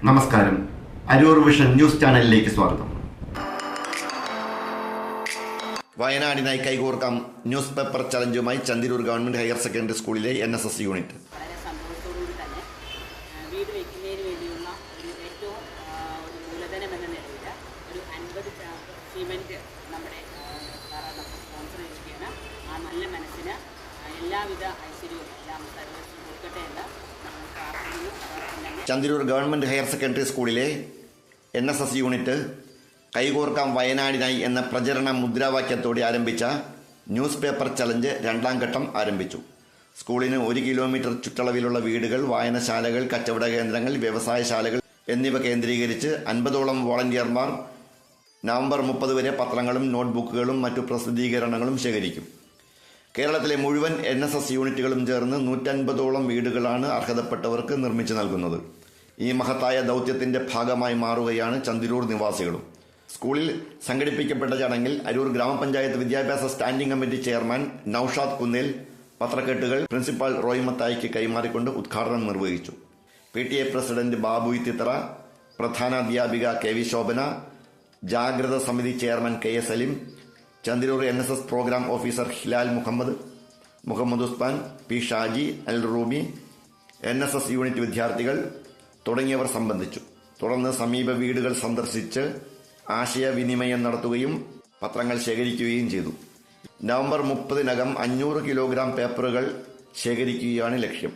നമസ്കാരം. Aroor vision news ചാനലിലേക്ക് സ്വാഗതം. വയനാടിനായി കൈകോർക്കാം ന്യൂസ് പേപ്പർ ചലഞ്ചുമായി ചന്ദിരൂർ ഗവൺമെന്റ് ഹയർ സെക്കൻഡറി സ്കൂളിലെ NSS യൂണിറ്റ്. വളരെ സന്തോഷത്തോടുകൂടി തന്നെ വീട് വയ്ക്കുന്നതിന് വേണ്ടിയുള്ള ഒരു ഏറ്റവും ഒരു മൂലധനം എന്ന നിലയിൽ ഒരു 50 ചാക്ക് സിമെൻറ്റ് നമ്മുടെ നമുക്ക് സ്പോൺസർ ചെയ്യുകയാണ്. ആ നല്ല മനസ്സിന് എല്ലാവിധ ഐശ്വര്യവും എല്ലാം സർവീസ് കൊടുക്കട്ടെ എന്ന് നമ്മൾ പ്രാർത്ഥിക്കുന്നു. ചന്ദിരൂർ ഗവൺമെന്റ് ഹയർ സെക്കൻഡറി സ്കൂളിലെ NSS യൂണിറ്റ് കൈകോർക്കാം വയനാടിനായി എന്ന പ്രചരണ മുദ്രാവാക്യത്തോടെ ആരംഭിച്ച ന്യൂസ് പേപ്പർ ചലഞ്ച് രണ്ടാം ഘട്ടം ആരംഭിച്ചു. സ്കൂളിന് 1 കിലോമീറ്റർ ചുറ്റളവിലുള്ള വീടുകൾ, വായനശാലകൾ, കച്ചവട കേന്ദ്രങ്ങൾ, വ്യവസായശാലകൾ എന്നിവ കേന്ദ്രീകരിച്ച് 50ഓളം വോളണ്ടിയർമാർ നവംബർ 30 വരെ പത്രങ്ങളും നോട്ട്ബുക്കുകളും മറ്റു പ്രസിദ്ധീകരണങ്ങളും ശേഖരിക്കും. കേരളത്തിലെ മുഴുവൻ NSS യൂണിറ്റുകളും ചേർന്ന് 150ഓളം വീടുകളാണ് അർഹതപ്പെട്ടവർക്ക് നിർമ്മിച്ചു നൽകുന്നത്. ഈ മഹത്തായ ദൗത്യത്തിന്റെ ഭാഗമായി മാറുകയാണ് ചന്ദിരൂർ നിവാസികളും. സ്കൂളിൽ സംഘടിപ്പിക്കപ്പെട്ട ചടങ്ങിൽ അരൂർ ഗ്രാമപഞ്ചായത്ത് വിദ്യാഭ്യാസ standing committee chairman Noushad Kunnel പത്രക്കെട്ടുകൾ പ്രിൻസിപ്പാൾ റോയ് മത്തായിക്ക് കൈമാറിക്കൊണ്ട് ഉദ്ഘാടനം നിർവഹിച്ചു. PTA പ്രസിഡന്റ് ബാബു ഇത്തിത്തറ, പ്രധാനാധ്യാപിക KV ശോഭന, ജാഗ്രത സമിതി chairman KS Saleem, Chandiroor NSS programme officer Hilal Muhammad Usman, P Shaji, L Rumi, NSS unit വിദ്യാർത്ഥികൾ തുടങ്ങിയവർ സംബന്ധിച്ചു. തുടർന്ന് സമീപ വീടുകൾ സന്ദർശിച്ച് ആശയവിനിമയം നടത്തുകയും പത്രങ്ങൾ ശേഖരിക്കുകയും ചെയ്തു. നവംബർ 30-നകം 500 കിലോഗ്രാം പേപ്പറുകൾ ശേഖരിക്കുകയാണ് ലക്ഷ്യം.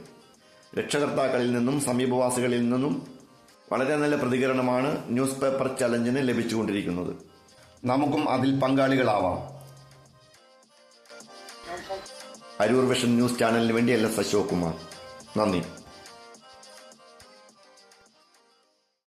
രക്ഷകർത്താക്കളിൽ നിന്നും സമീപവാസികളിൽ നിന്നും വളരെ നല്ല പ്രതികരണമാണ് ന്യൂസ് പേപ്പർ ചലഞ്ചിന് ലഭിച്ചുകൊണ്ടിരിക്കുന്നത്. നമുക്കും അതിൽ പങ്കാളികളാവാം. അരൂർ വിഷൻ ന്യൂസ് ചാനലിന് വേണ്ടി LS അശോക് കുമാർ. നന്ദി.